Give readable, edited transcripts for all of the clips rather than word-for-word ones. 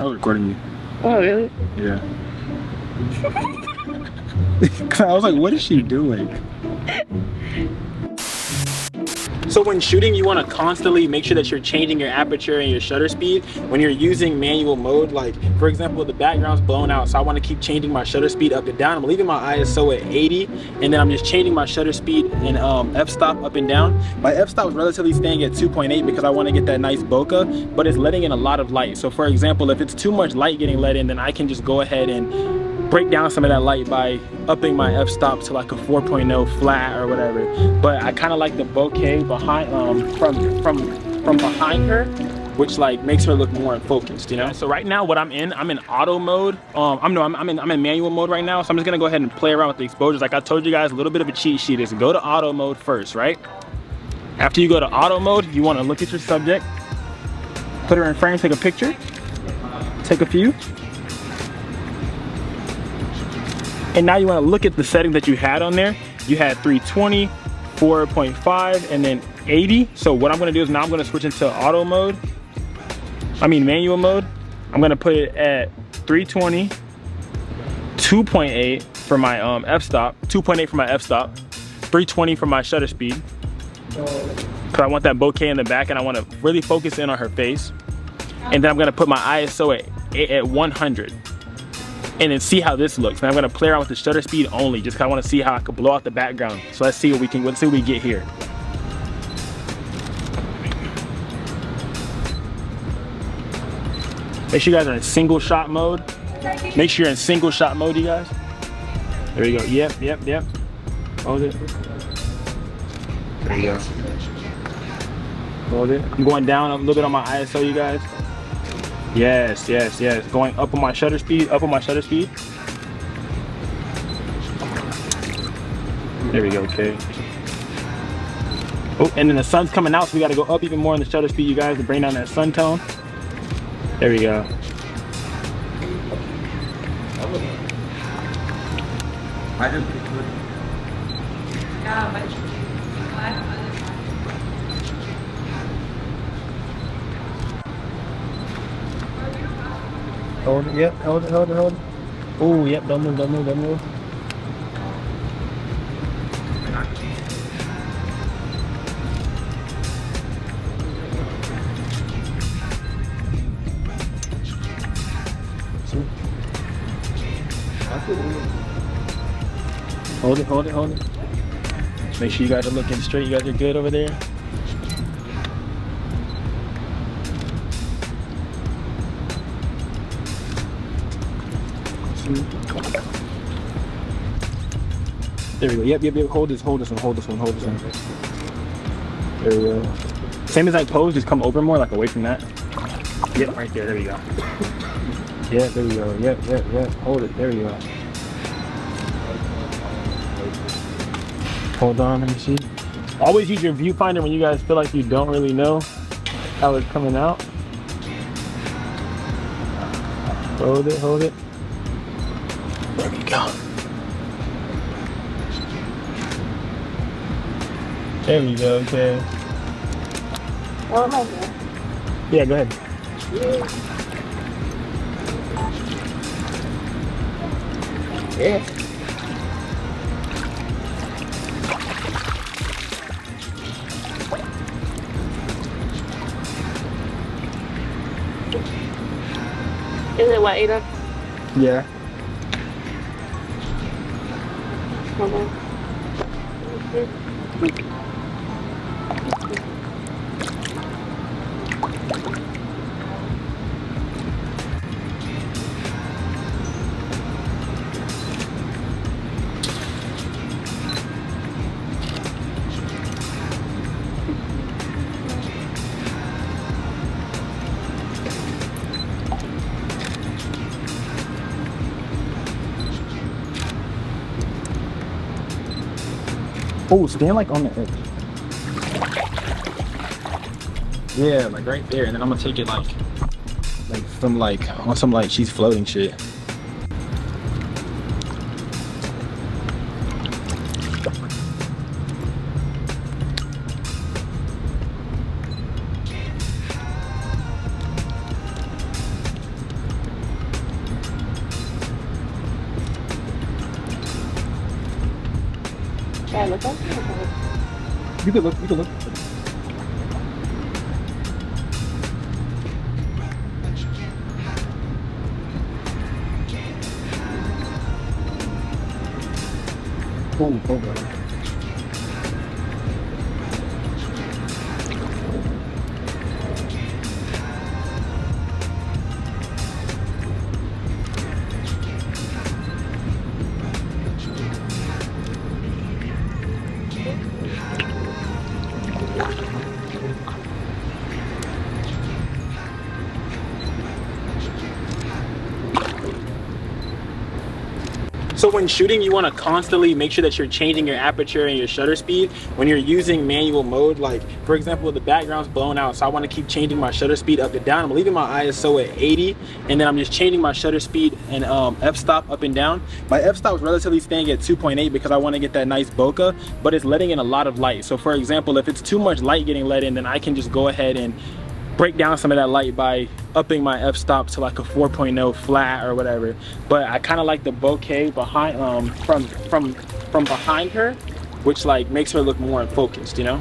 I was recording you. Oh, really? Yeah. I was like, what is she doing? So when shooting, you want to constantly make sure that you're changing your aperture and your shutter speed. When you're using manual mode, like for example, the background's blown out, so I want to keep changing my shutter speed up and down. I'm leaving my ISO at 80, and then I'm just changing my shutter speed and f-stop up and down. My f-stop is relatively staying at 2.8 because I want to get that nice bokeh, but it's letting in a lot of light. So for example, if it's too much light getting let in, then I can just go ahead and break down some of that light by upping my f-stop to like a 4.0 flat or whatever. But I kind of like the bokeh behind from behind her, which like makes her look more focused, you know. So right now what I'm in auto mode. I'm in manual mode right now, so I'm just gonna go ahead and play around with the exposures. Like I told you guys, a little bit of a cheat sheet is go to auto mode first, right? After you go to auto mode, you want to look at your subject, put her in frame, take a picture, take a few. And now you want to look at the setting that you had on there. You had 320, 4.5, and then 80. So what I'm going to do is now I'm going to switch into auto mode. Manual mode. I'm going to put it at 320, 2.8 for my f-stop, 2.8 for my f-stop, 320 for my shutter speed. Because I want that bokeh in the back and I want to really focus in on her face. And then I'm going to put my ISO at 100. And then see how this looks. And I'm gonna play around with the shutter speed only, just 'cause I want to see how I could blow out the background. So let's see what we get here. Make sure you guys are in single shot mode. Make sure you're in single shot mode, you guys. There you go. Yep. Hold it. There you go. Hold it. I'm going down a little bit on my ISO, you guys. Yes. Going up on my shutter speed, There we go, okay. Oh, and then the sun's coming out, so we gotta go up even more on the shutter speed, you guys, to bring down that sun tone. There we go. Hold it, yep, hold it. Oh, yep, don't move. Hold it. Make sure you guys are looking straight, you guys are good over there. There we go. Yep. Hold this one. There we go. Same as I posed, just come over more, like away from that. Yep, right there. There we go. Yeah, there we go. Yep. Hold it. There we go. Hold on. Let me see. Always use your viewfinder when you guys feel like you don't really know how it's coming out. Hold it. There we go. There we go, okay. What am I doing? Yeah, go ahead. Yeah. Is it wet enough? Yeah. Oh, stand like on the edge. Yeah, like right there, and then I'm gonna take it like on some like she's floating shit. I look like? You could look. You could look. Hold on. So when shooting, you want to constantly make sure that you're changing your aperture and your shutter speed when you're using manual mode. Like, for example, the background's blown out, so I want to keep changing my shutter speed up and down. I'm leaving my ISO at 80, and then I'm just changing my shutter speed and f-stop up and down. My f-stop is relatively staying at 2.8 because I want to get that nice bokeh, but it's letting in a lot of light. So for example, if it's too much light getting let in, then I can just go ahead and break down some of that light by upping my f-stop to like a 4.0 flat or whatever. But I kind of like the bokeh behind from behind her, which like makes her look more focused, you know.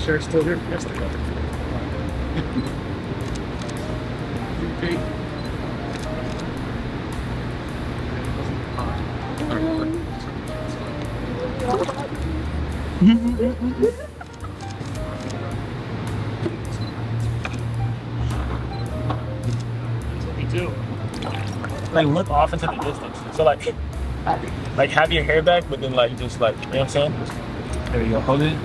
Sure, still here. Yes, they are. Okay. Like look off into the distance. So like have your hair back, but then like just like, you know what I'm saying? There you go. Hold it.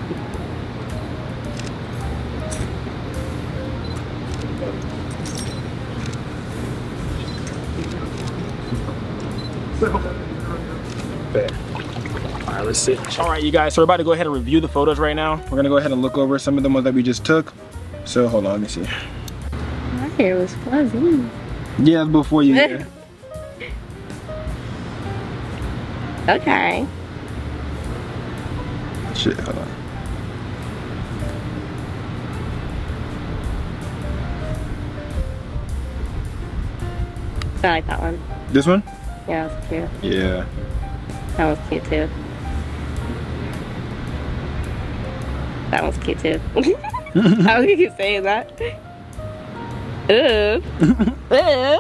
Alright, let's see. Alright, you guys, so we're about to go ahead and review the photos right now. We're gonna go ahead and look over some of the ones that we just took. So hold on, let me see. My hair was fuzzy. Yeah, before you get Okay. Shit, hold on. I like that one. This one? Yeah, that was cute. Yeah. That was cute too. That one's cute too. How can you keep saying that? Ooh. Ooh.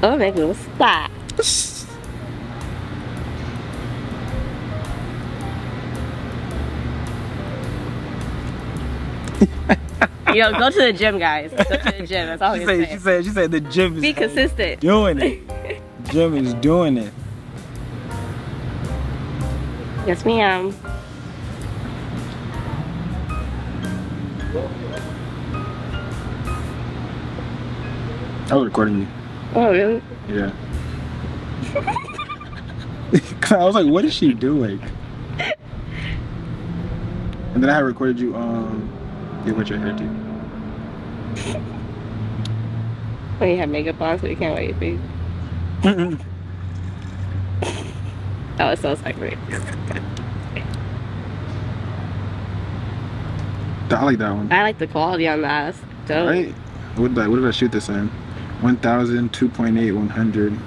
Oh, maybe we'll stop. Yo, go to the gym, guys. Go to the gym. That's all I'm saying. She said the gym is Be consistent. doing it. Gym is doing it. Yes, ma'am. I was recording you. Oh, really? Yeah. I was like, what is she doing? And then I had recorded you with your hair too. When you have makeup on, so you can't wear your face. That was so sacred. I like that one. I like the quality on that. That's dope. Right? What did I shoot this in? 1000, 2.8, 100.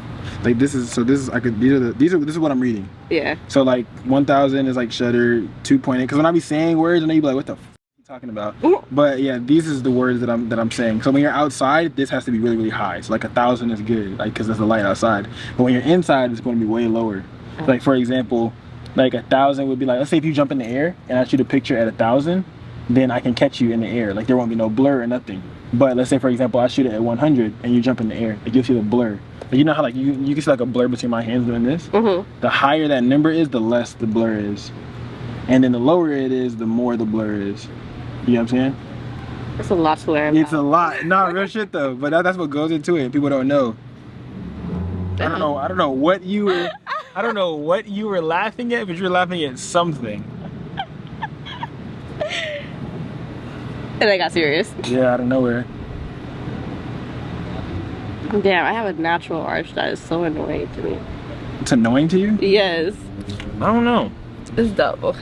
Like this is this is what I'm reading. Yeah. So like 1000 is like shutter, 2.8. Because when I be saying words, and you be like, what the f are you talking about? Ooh. But yeah, these is the words that I'm saying. So when you're outside, this has to be really, really high. So like 1000 is good, like because there's the light outside. But when you're inside, it's going to be way lower. So like for example, like 1000 would be like, let's say if you jump in the air and I shoot a picture at 1000, then I can catch you in the air. Like there won't be no blur or nothing. But let's say for example I shoot it at 100 and you jump in the air, like you'll see the blur. Like, you know how like you can see like a blur between my hands doing this? Mm-hmm. The higher that number is, the less the blur is. And then the lower it is, the more the blur is. You know what I'm saying? It's a lot to learn. It's a lot. Nah, real shit though. But that's what goes into it. People don't know. I don't know what you were laughing at, but you were laughing at something. And I got serious. Yeah, out of nowhere. Damn, I have a natural arch that is so annoying to me. It's annoying to you? Yes. I don't know. It's double.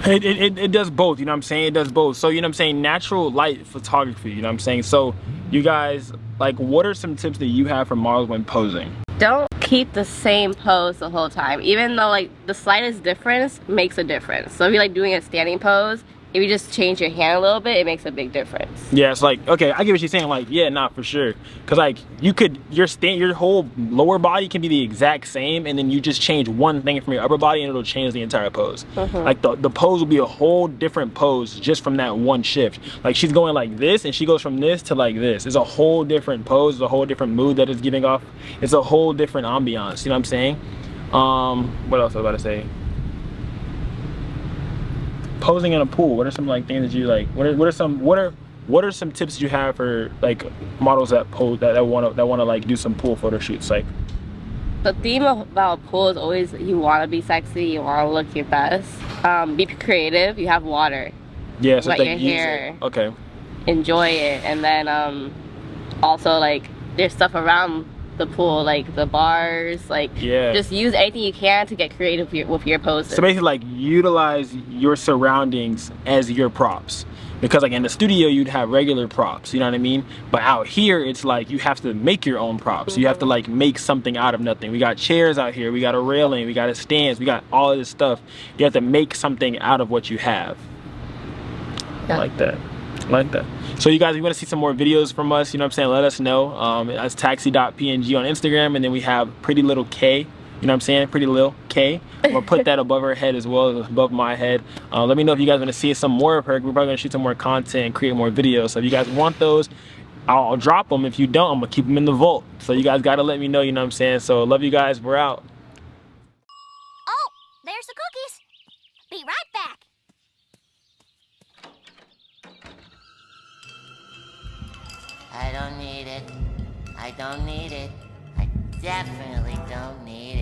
It does both, you know what I'm saying? It does both. So, you know what I'm saying? Natural light photography, you know what I'm saying? So, you guys, like, what are some tips that you have for models when posing? Don't keep the same pose the whole time. Even though, like, the slightest difference makes a difference. So if you're, like, doing a standing pose, if you just change your hand a little bit, it makes a big difference. Yeah, it's like, okay, I get what you're saying. Like, yeah, nah, for sure. Cause like you could, your whole lower body can be the exact same, and then you just change one thing from your upper body, and it'll change the entire pose. Like the pose will be a whole different pose just from that one shift. Like she's going like this, and she goes from this to like this. It's a whole different pose. It's a whole different mood that it's giving off. It's a whole different ambiance. You know what I'm saying? What else was I about to say? Posing in a pool, what are some like things that you like, what are some tips you have for like models that pose that want to like do some pool photo shoots? Like, the theme about pool is always you want to be sexy, you want to look your best, be creative. You have water, yeah, so wet like your hair, okay, enjoy it. And then also like there's stuff around the pool, like the bars, like just use anything you can to get creative with your poses. So basically like utilize your surroundings as your props, because like in the studio you'd have regular props, you know what I mean, but out here it's like you have to make your own props. You have to like make something out of nothing. We got chairs out here, we got a railing, we got a stands, we got all of this stuff. You have to make something out of what you have. I like that. I like that. So you guys, if you want to see some more videos from us, you know what I'm saying, let us know. That's taxi.png on Instagram, and then we have Pretty Little K, you know what I'm saying, Pretty Little K. I'm gonna put that above her head as well, above my head. Let me know if you guys want to see some more of her. We're probably gonna shoot some more content and create more videos. So if you guys want those, I'll drop them. If you don't, I'm gonna keep them in the vault. So you guys gotta let me know, you know what I'm saying. So love you guys, we're out. Oh, there's the cookies. Be right back. I don't need it. I don't need it. I definitely don't need it.